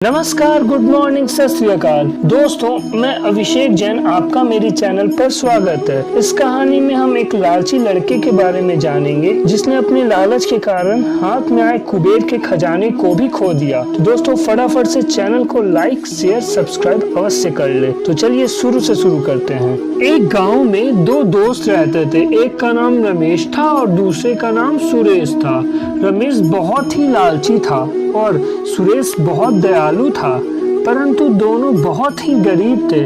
नमस्कार, good morning, सत श्री अकाल। दोस्तों, मैं अभिषेक जैन, आपका मेरे चैनल पर स्वागत है। इस कहानी में हम एक लालची लड़के के बारे में जानेंगे जिसने अपने लालच के कारण हाथ में आए कुबेर के खजाने को भी खो दिया। तो दोस्तों, फटाफट से चैनल को लाइक, शेयर, सब्सक्राइब अवश्य कर ले। तो चलिए शुरू करते हैं। एक गाँव में दो दोस्त रहते थे। एक का नाम रमेश था और दूसरे का नाम सुरेश था। रमेश बहुत ही लालची था और सुरेश बहुत दयालु था, परंतु दोनों बहुत ही गरीब थे।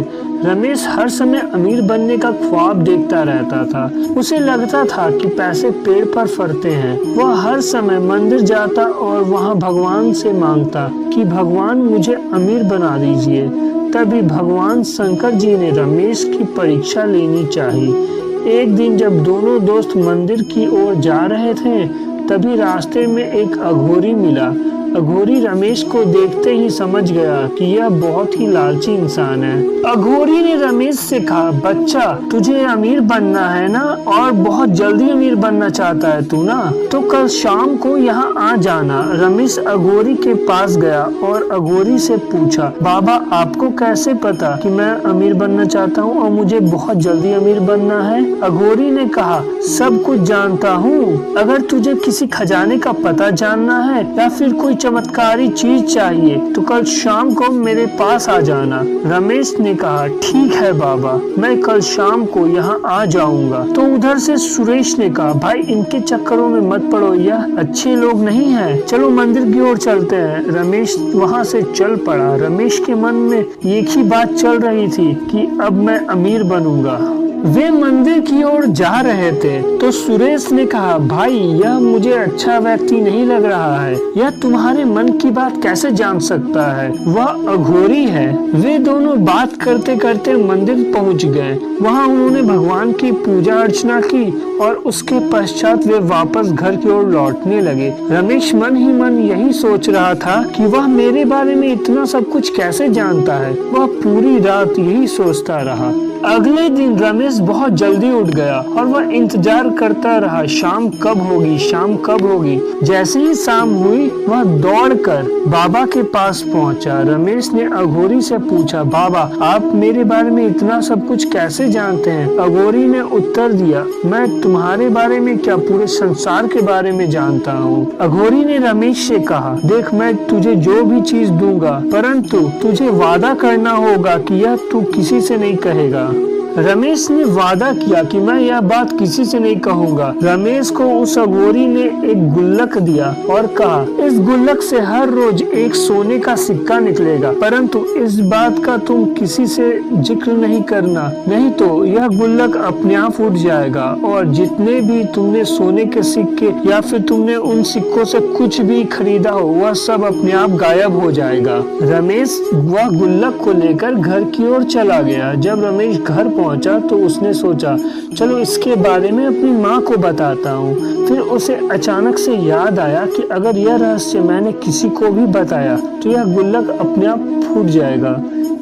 रमेश हर समय अमीर बनने का ख्वाब देखता रहता था। उसे लगता था कि पैसे पेड़ पर फरते हैं। वह हर समय मंदिर जाता और वहां भगवान से मांगता कि भगवान मुझे अमीर बना दीजिए। तभी भगवान शंकर जी ने रमेश की परीक्षा लेनी चाहिए। एक दिन जब दोनों दोस्त मंदिर की ओर जा रहे थे, तभी रास्ते में एक अघोरी मिला। अघोरी रमेश को देखते ही समझ गया कि यह बहुत ही लालची इंसान है। अघोरी ने रमेश से कहा, बच्चा, तुझे अमीर बनना है ना, और बहुत जल्दी अमीर बनना चाहता है तू ना, तो कल शाम को यहाँ आ जाना। रमेश अघोरी के पास गया और अघोरी से पूछा, बाबा, आपको कैसे पता कि मैं अमीर बनना चाहता हूँ और मुझे बहुत जल्दी अमीर बनना है? अघोरी ने कहा, सब कुछ जानता हूँ। अगर तुझे किसी खजाने का पता जानना है या फिर कोई चमत्कारी चीज चाहिए तो कल शाम को मेरे पास आ जाना। रमेश ने कहा, ठीक है बाबा, मैं कल शाम को यहाँ आ जाऊंगा। तो उधर से सुरेश ने कहा, भाई, इनके चक्करों में मत पड़ो, यह अच्छे लोग नहीं हैं। चलो मंदिर की ओर चलते हैं। रमेश वहाँ से चल पड़ा। रमेश के मन में एक ही बात चल रही थी कि अब मैं अमीर बनूंगा। वे मंदिर की ओर जा रहे थे तो सुरेश ने कहा, भाई, यह मुझे अच्छा व्यक्ति नहीं लग रहा है। यह तुम्हारे मन की बात कैसे जान सकता है? वह अघोरी है। वे दोनों बात करते करते मंदिर पहुंच गए। वहां उन्होंने भगवान की पूजा अर्चना की और उसके पश्चात वे वापस घर की ओर लौटने लगे। रमेश मन ही मन यही सोच रहा था कि वह मेरे बारे में इतना सब कुछ कैसे जानता है। वह पूरी रात यही सोचता रहा। अगले दिन रमेश बहुत जल्दी उठ गया और वह इंतजार करता रहा, शाम कब होगी, शाम कब होगी। जैसे ही शाम हुई, वह दौड़कर बाबा के पास पहुंचा। रमेश ने अघोरी से पूछा, बाबा, आप मेरे बारे में इतना सब कुछ कैसे जानते हैं? अघोरी ने उत्तर दिया, मैं तुम्हारे बारे में क्या, पूरे संसार के बारे में जानता हूँ। अघोरी ने रमेश से कहा, देख, मैं तुझे जो भी चीज दूंगा, परंतु तुझे वादा करना होगा कि यह तू किसी से नहीं कहेगा। रमेश ने वादा किया कि मैं यह बात किसी से नहीं कहूँगा। रमेश को उस अघोरी ने एक गुल्लक दिया और कहा, इस गुल्लक से हर रोज एक सोने का सिक्का निकलेगा, परंतु इस बात का तुम किसी से जिक्र नहीं करना, नहीं तो यह गुल्लक अपने आप उठ जाएगा और जितने भी तुमने सोने के सिक्के या फिर तुमने उन सिक्कों से कुछ भी खरीदा हो, वह सब अपने आप गायब हो जाएगा। रमेश वह गुल्लक को लेकर घर की ओर चला गया। जब रमेश घर पहुंचा तो उसने सोचा, चलो इसके बारे में अपनी माँ को बताता हूँ। फिर उसे अचानक से याद आया कि अगर यह रहस्य मैंने किसी को भी बताया तो यह गुल्लक अपने आप फूट जाएगा।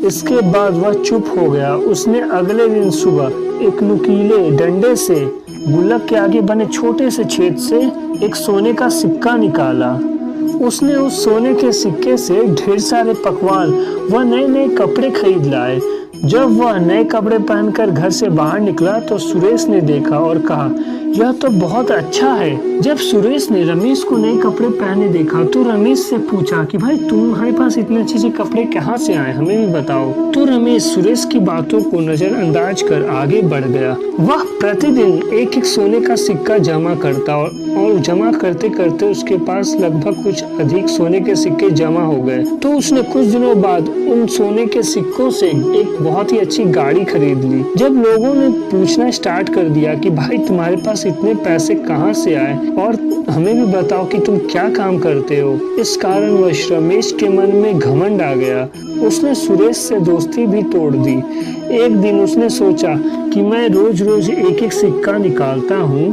इसके बाद वह चुप हो गया। उसने अगले दिन सुबह एक नुकीले डंडे से गुल्लक के आगे बने छोटे से छेद से एक सोने का सिक्का निकाला। उसने उस सोने के सिक्के से ढेर सारे पकवान व नए नए कपड़े खरीद लाए। जब वह नए कपड़े पहनकर घर से बाहर निकला तो सुरेश ने देखा और कहा, यह तो बहुत अच्छा है। जब सुरेश ने रमेश को नए कपड़े पहने देखा तो रमेश से पूछा कि भाई, तुम्हारे पास इतने अच्छे अच्छे कपड़े कहाँ से आए, हमें भी बताओ। तो रमेश सुरेश की बातों को नजरअंदाज कर आगे बढ़ गया। वह प्रतिदिन एक एक सोने का सिक्का जमा करता और जमा करते करते उसके पास लगभग कुछ अधिक सोने के सिक्के जमा हो गए। तो उसने कुछ दिनों बाद उन सोने के सिक्कों से एक बहुत ही अच्छी गाड़ी खरीद ली। जब लोगों ने पूछना स्टार्ट कर दिया कि भाई, तुम्हारे पास इतने पैसे कहाँ से आए और हमें भी बताओ कि तुम क्या काम करते हो, इस कारणवश रमेश के मन में घमंड आ गया। उसने सुरेश से दोस्ती भी तोड़ दी। एक दिन उसने सोचा कि मैं रोज रोज एक एक सिक्का निकालता हूँ,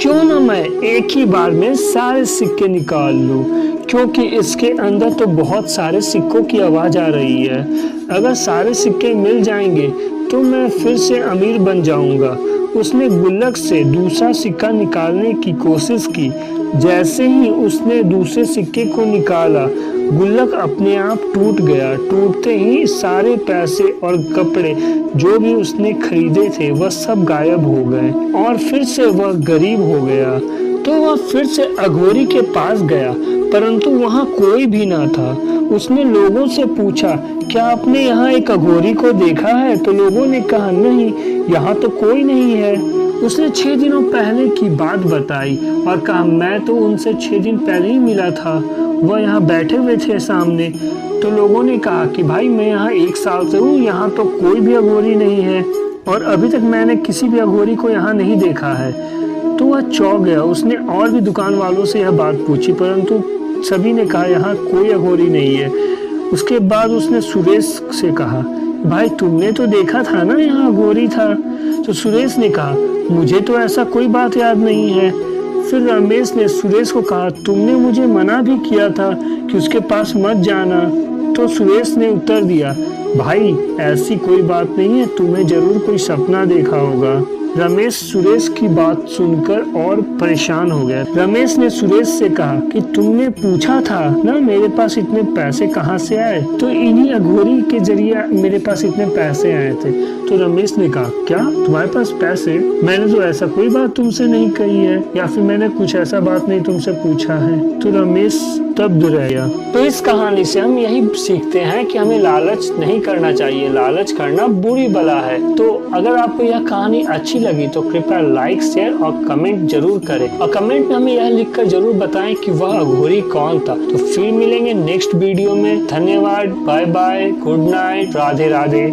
क्यों न मैं एक ही बार में सारे सिक्के निकाल लूं, क्योंकि इसके अंदर तो बहुत सारे सिक्कों की आवाज आ रही है। अगर सारे सिक्के मिल जाएंगे तो मैं फिर से अमीर बन जाऊंगा। उसने गुल्लक से दूसरा सिक्का निकालने की कोशिश की। जैसे ही उसने दूसरे सिक्के को निकाला, गुल्लक अपने आप टूट गया। टूटते ही सारे पैसे और कपड़े जो भी उसने खरीदे थे वह सब गायब हो गए और फिर से वह गरीब हो गया। तो वह फिर से अघोरी के पास गया, परंतु वहाँ कोई भी ना था। उसने लोगों से पूछा, क्या आपने यहाँ एक अघोरी को देखा है? तो लोगों ने कहा, नहीं, यहाँ तो कोई नहीं है। उसने 6 दिनों पहले की बात बताई और कहा, मैं तो उनसे 6 दिन पहले ही मिला था, वह यहाँ बैठे हुए थे सामने। तो लोगों ने कहा कि भाई मैं यहाँ 1 साल से हूँ, यहाँ तो कोई भी अघोरी नहीं है और अभी तक मैंने किसी भी अघोरी को यहाँ नहीं देखा है। तो वह चौंक गया। उसने और भी दुकान वालों से यह बात पूछी, परंतु सभी ने कहा यहाँ कोई अघोरी नहीं है। उसके बाद उसने सुरेश से कहा, भाई तुमने तो देखा था ना यहाँ अघोरी था? तो सुरेश ने कहा, मुझे तो ऐसा कोई बात याद नहीं है। फिर रमेश ने सुरेश को कहा, तुमने मुझे मना भी किया था कि उसके पास मत जाना। तो सुरेश ने उत्तर दिया, भाई ऐसी कोई बात नहीं है, तुम्हें जरूर कोई सपना देखा होगा। रमेश सुरेश की बात सुनकर और परेशान हो गया। रमेश ने सुरेश से कहा कि तुमने पूछा था ना मेरे पास इतने पैसे कहाँ से आए? तो इन्हीं अघोरी के जरिए मेरे पास इतने पैसे आए थे। तो रमेश ने कहा, क्या तुम्हारे पास पैसे? मैंने तो ऐसा कोई बात तुमसे नहीं कही है, या फिर मैंने कुछ ऐसा बात नहीं तुमसे पूछा है। तो रमेश स्तब्ध रह गया। तो इस कहानी से हम यही सीखते हैं कि हमें लालच नहीं करना चाहिए, लालच करना बुरी बला है। तो अगर आपको यह कहानी अच्छी लगी तो कृपया लाइक, शेयर और कमेंट जरूर करें और कमेंट में हमें यह लिखकर जरूर बताएं कि वह अघोरी कौन था। तो फिर मिलेंगे नेक्स्ट वीडियो में। धन्यवाद, bye bye, good night, Radhe Radhe.